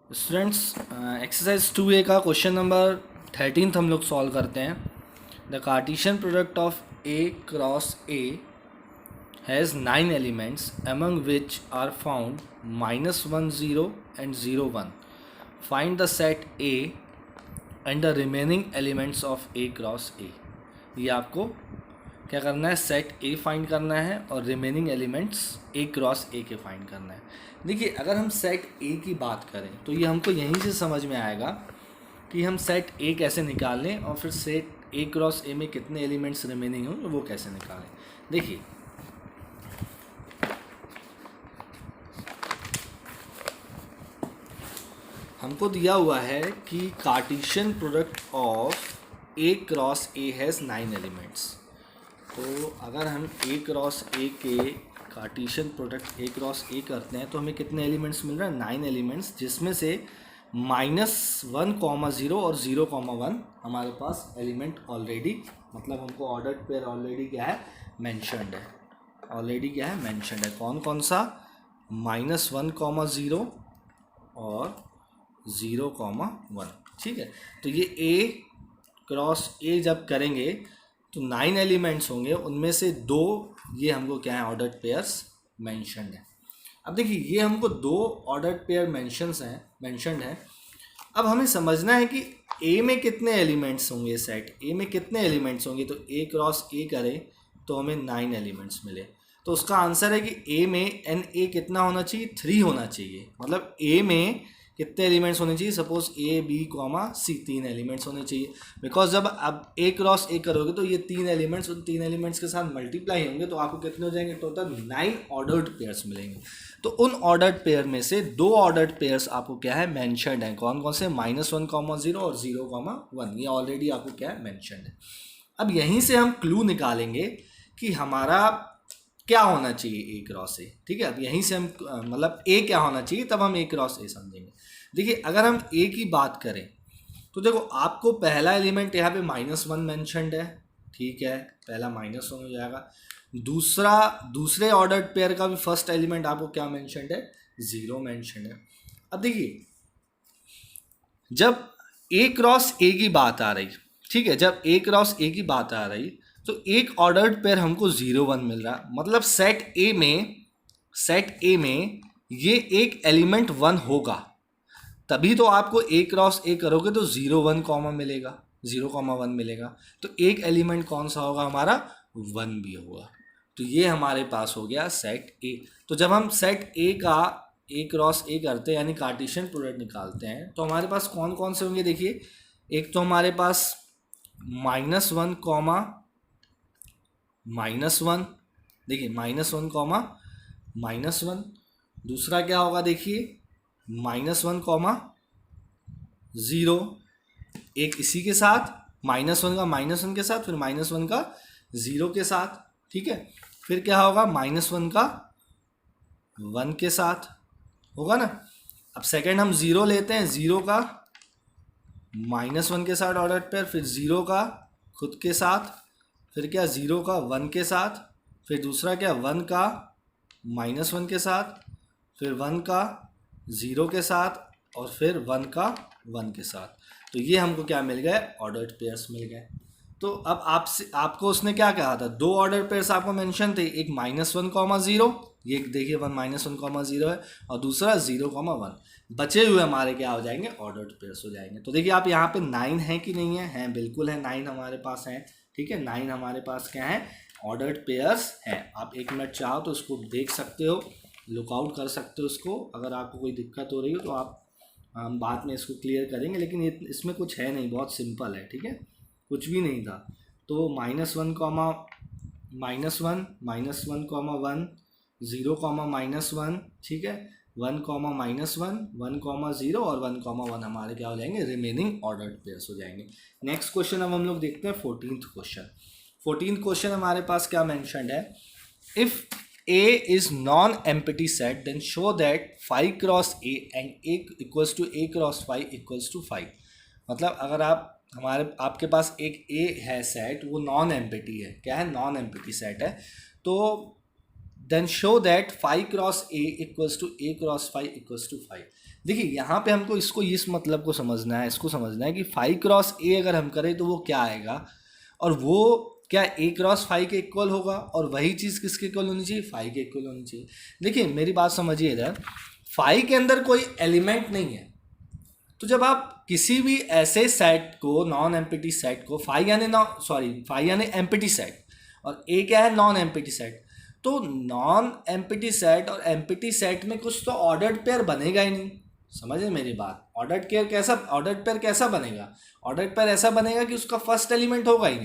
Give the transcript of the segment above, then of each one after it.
Students, exercise 2A का question number 13 हम लोग सॉल्व करते हैं. The Cartesian product of A cross A has 9 elements among which are found -1 0 and 0 1. Find the set A and the remaining elements of A cross A. ये आपको क्या करना है, सेट ए फाइंड करना है और रिमेनिंग एलिमेंट्स ए क्रॉस ए के find करना है. देखिए, अगर हम सेट ए की बात करें तो ये हमको यहीं से समझ में आएगा कि हम सेट ए कैसे निकालें और फिर सेट ए क्रॉस ए में कितने एलिमेंट्स रिमेनिंग हों वो कैसे निकालें. देखिए, हमको दिया हुआ है कि Cartesian product of A cross A has 9 elements. तो अगर हम ए क्रॉस ए के कार्टेशियन प्रोडक्ट ए क्रॉस ए करते हैं तो हमें कितने एलिमेंट्स मिल रहे हैं, 9 एलिमेंट्स, जिसमें से -1 0 और 0 1 हमारे पास एलिमेंट ऑलरेडी, मतलब हमको ऑर्डर्ड पेयर ऑलरेडी क्या है, मैंशनड है. ऑलरेडी क्या है, मैंशनड है. कौन कौन सा, -1 0 और 0 1. ठीक है, तो ये ए क्रॉस ए जब करेंगे तो 9 एलिमेंट्स होंगे, उनमें से 2 ये हमको क्या है, ऑर्डर्ड पेयर्स मैंशनड है. अब देखिए, ये हमको 2 ऑर्डर्ड पेयर मैंशनड है. अब हमें समझना है कि ए में कितने एलिमेंट्स होंगे, सेट ए में कितने एलिमेंट्स होंगे. तो ए क्रॉस ए करें तो हमें 9 एलिमेंट्स मिले. तो उसका आंसर है कि ए में एन ए कितना होना चाहिए, 3 होना चाहिए. मतलब ए में कितने एलिमेंट्स होने चाहिए, suppose A B comma C, 3 elements होने चाहिए. बिकॉज जब आप ए क्रॉस ए करोगे तो ये 3 एलिमेंट्स उन 3 एलिमेंट्स के साथ मल्टीप्लाई होंगे तो आपको कितने हो जाएंगे, टोटल 9 ऑर्डर्ड पेयर्स मिलेंगे. तो उन ऑर्डर्ड पेयर में से 2 ऑर्डर्ड पेयर्स आपको क्या है, मैंशनड है. कौन कौन से, -1 0 और 0 1. ये ऑलरेडी आपको क्या है, मैंशनड है. अब यहीं से हम क्लू निकालेंगे कि हमारा क्या होना चाहिए, ए क्रॉस ए. ठीक है, अब यहीं से हम मतलब ए क्या होना चाहिए, तब हम ए क्रॉस ए समझेंगे. देखिए, अगर हम ए की बात करें तो देखो, आपको पहला एलिमेंट यहाँ पे -1 मैंशनड है. ठीक है, पहला -1 हो जाएगा. दूसरे ऑर्डर्ड पेयर का भी फर्स्ट एलिमेंट आपको क्या मैंशनड है, 0 मैंशनड है. अब देखिए, जब ए क्रॉस ए की बात आ रही, ठीक है, जब ए क्रॉस ए की बात आ रही तो एक ऑर्डर्ड पेयर हमको 0 1 मिल रहा. मतलब सेट ए में ये एक एलिमेंट 1 होगा, तभी तो आपको ए क्रॉस ए करोगे तो 0 1 कॉमा मिलेगा, 0 1 मिलेगा. तो एक एलिमेंट कौन सा होगा हमारा, 1 भी होगा. तो ये हमारे पास हो गया सेट ए. तो जब हम सेट ए का ए क्रॉस ए करते हैं यानी कार्टेशियन प्रोडक्ट निकालते हैं तो हमारे पास कौन कौन से होंगे. देखिए, एक तो हमारे पास -1 -1, देखिए -1 -1. दूसरा क्या होगा, देखिए -1 0, एक इसी के साथ, -1 का -1 के साथ, फिर -1 का 0 के साथ. ठीक है, फिर क्या होगा, -1 का 1 के साथ होगा ना. अब सेकंड हम 0 लेते हैं, 0 का -1 के साथ ऑर्डर पेयर, फिर 0 का खुद के साथ, फिर क्या 0 का 1 के साथ, फिर दूसरा क्या 1 का -1 के साथ, फिर 1 का 0 के साथ, और फिर 1 का 1 के साथ. तो ये हमको क्या मिल गए, ऑर्डर्ड पेयर्स मिल गए. तो अब आपको उसने क्या कहा था, 2 ऑर्डर पेयर्स आपको मेंशन थे. एक -1 0, ये देखिए -1 0 है, और दूसरा 0 1. बचे हुए हमारे क्या हो जाएंगे, ऑर्डर्ड पेयर्स हो जाएंगे. तो देखिए, आप यहाँ पे 9 है कि नहीं है, हैं, बिल्कुल है, 9 हमारे पास है. ठीक है, 9 हमारे पास क्या है, ऑर्डर्ड पेयर्स है. आप 1 मिनट चाहो तो उसको देख सकते हो, लुकआउट कर सकते हो उसको. अगर आपको कोई दिक्कत हो रही हो तो आप, हम बाद में इसको क्लियर करेंगे, लेकिन इसमें कुछ है नहीं, बहुत सिंपल है. ठीक है, कुछ भी नहीं था. तो -1 -1 -1 0 -1, ठीक है, 1 -1 1 0 और 1 1 हमारे क्या हो जाएंगे, रिमेनिंग ऑर्डर्ड पेयर्स हो जाएंगे. नेक्स्ट क्वेश्चन अब हम लोग देखते हैं 14th क्वेश्चन हमारे पास क्या मेंशनड है. If A is non-empty set, then show that 5 cross A and A equals to A cross 5 equals to 5. मतलब अगर आपके पास एक A है सेट, वो नॉन एम्पिटी है. क्या है, नॉन एम्पिटी सेट है. तो then show that 5 cross A equals to A cross 5 equals to 5. देखिए यहाँ पे हमको इसको इस मतलब को समझना है, इसको समझना है कि 5 क्रॉस ए अगर हम करें तो वो क्या आएगा, और वो क्या ए क्रॉस 5 के इक्वल होगा, और वही चीज़ किसके इक्वल होनी चाहिए, 5 के इक्वल होनी चाहिए। देखिए मेरी बात समझिए इधर, 5 के अंदर कोई एलिमेंट नहीं है, तो जब आप किसी भी ऐसे सेट को, नॉन एम्प्टी सेट को, 5 यानी एम्प्टी सेट और ए क्या है, नॉन एम्प्टी सेट, तो नॉन एम्प्टी सेट और एम्प्टी सेट में कुछ तो ऑर्डर्ड पेयर बनेगा ही नहीं। समझे मेरी बात, ऑर्डर्ड पेयर कैसा बनेगा, ऑर्डर्ड पेयर ऐसा बनेगा कि उसका फर्स्ट एलिमेंट होगा ही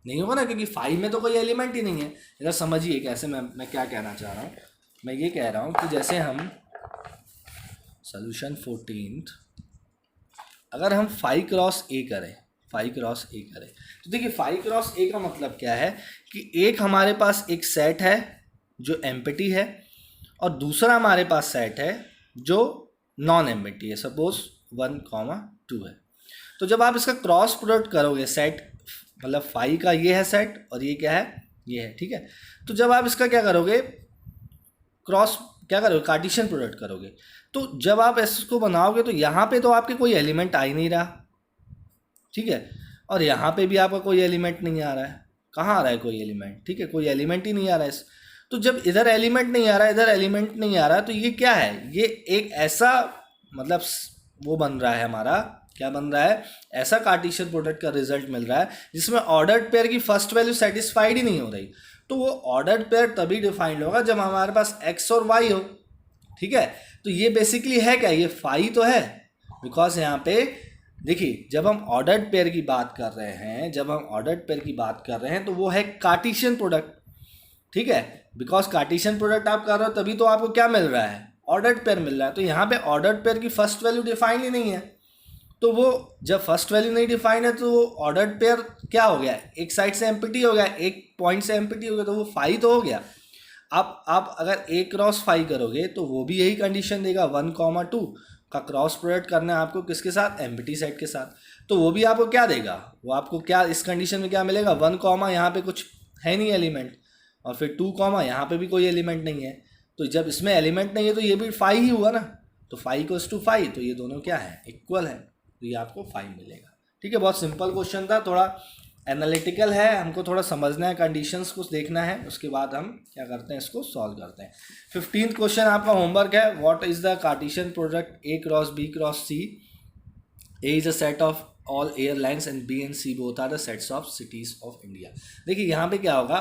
नहीं होगा ना, क्योंकि 5 में तो कोई एलिमेंट ही नहीं है। इधर समझिए कैसे मैं क्या कहना चाह रहा हूँ, मैं ये कह रहा हूँ कि जैसे हम सोल्यूशन 14 अगर हम 5 क्रॉस ए करें, तो देखिए 5 क्रॉस ए का मतलब क्या है कि एक हमारे पास एक सेट है जो एम्प्टी है, और दूसरा हमारे पास सेट है जो नॉन एम्प्टी है, सपोज 1, 2 है। तो जब आप इसका क्रॉस प्रोडक्ट करोगे, सेट मतलब 5 का ये है सेट और ये क्या है, ये है, ठीक है। तो जब आप इसका क्या करोगे, कार्टेशियन प्रोडक्ट करोगे, तो जब आप इसको बनाओगे तो यहाँ पे तो आपके कोई एलिमेंट आ ही नहीं रहा, ठीक है, और यहाँ पे भी आपका कोई एलिमेंट नहीं आ रहा है। कहाँ आ रहा है कोई एलिमेंट, ठीक है, कोई एलिमेंट ही नहीं आ रहा है। तो जब इधर एलिमेंट नहीं आ रहा है, इधर एलिमेंट नहीं आ रहा है, तो ये क्या है, ये एक ऐसा मतलब वो बन रहा है, हमारा क्या बन रहा है, ऐसा कार्टेशियन प्रोडक्ट का रिजल्ट मिल रहा है जिसमें ऑर्डर्ड पेयर की फर्स्ट वैल्यू सेटिस्फाइड ही नहीं हो रही। तो वो ऑर्डर्ड पेयर तभी डिफाइंड होगा जब हमारे पास एक्स और वाई हो, ठीक है। तो ये बेसिकली है क्या, ये 5 तो है, बिकॉज यहाँ पे देखिए जब हम ऑर्डर्ड पेयर की बात कर रहे हैं, तो वो है कार्टेशियन प्रोडक्ट, ठीक है, बिकॉज कार्टेशियन प्रोडक्ट आप कर रहे हो तभी तो आपको क्या मिल रहा है, ऑर्डर्ड पेयर मिल रहा है। तो यहाँ पे ऑर्डर्ड पेयर की फर्स्ट वैल्यू डिफाइंड ही नहीं है, तो वो जब फर्स्ट वैल्यू नहीं डिफाइंड है तो वो ऑर्डर्ड पेयर क्या हो गया, एक साइड से एम्प्टी हो गया, एक पॉइंट से एम्प्टी हो गया, तो वो 5 तो हो गया। आप अगर ए क्रॉस 5 करोगे तो वो भी यही कंडीशन देगा, 1, 2 का क्रॉस प्रोडक्ट करना है आपको किसके साथ, एम्प्टी सेट के साथ, तो वो भी आपको क्या देगा, वो आपको क्या इस कंडीशन में क्या मिलेगा, 1, यहाँ पे कुछ है नहीं एलिमेंट, और फिर 2, यहाँ पे भी कोई एलिमेंट नहीं है। तो जब इसमें एलिमेंट नहीं है तो ये भी 5 ही हुआ ना, तो 5 = 5, तो ये दोनों क्या है, इक्वल है, तो ये आपको 5 मिलेगा, ठीक है। बहुत सिंपल क्वेश्चन था, थोड़ा एनालिटिकल है, हमको थोड़ा समझना है, कंडीशंस कुछ देखना है, उसके बाद हम क्या करते हैं, इसको सॉल्व करते हैं। 15th क्वेश्चन आपका होमवर्क है, what is the Cartesian product A cross B cross C, A is a set of all airlines and B and C both are the sets of cities of India. देखिए यहाँ पे क्या होगा,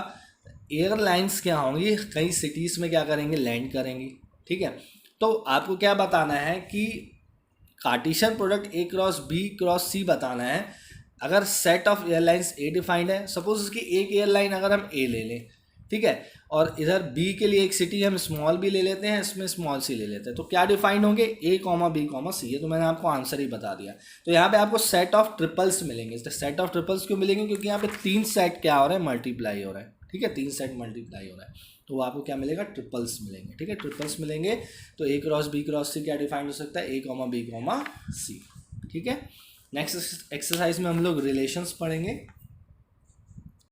airlines क्या होंगी, कई cities में क्या करेंगे, लैंड करेंगी, ठीक है। तो आपको क्या बताना है कि Cartesian product A cross B cross C बताना है। अगर set of airlines A defined है, सपोज उसकी एक एयरलाइन अगर हम ए ले लें, ठीक है, और इधर बी के लिए एक सिटी हम स्मॉल बी ले लेते हैं, इसमें स्मॉल सी ले लेते हैं, तो क्या डिफाइंड होंगे, ए, बी, सी। ये तो मैंने आपको आंसर ही बता दिया। तो यहाँ पे आपको सेट ऑफ ट्रिपल्स मिलेंगे। सेट ऑफ ट्रिपल्स क्यों मिलेंगे, क्योंकि यहाँ पे 3 सेट क्या हो रहा है, मल्टीप्लाई हो रहा है, ठीक है, 3 सेट मल्टीप्लाई हो रहा है, तो आपको क्या मिलेगा, ट्रिपल्स मिलेंगे, ठीक है, ट्रिपल्स मिलेंगे। तो ए क्रॉस बी क्रॉस सी क्या डिफाइंड हो सकता है, ए, बी, सी, ठीक है। नेक्स्ट एक्सरसाइज में हम लोग रिलेशंस पढ़ेंगे।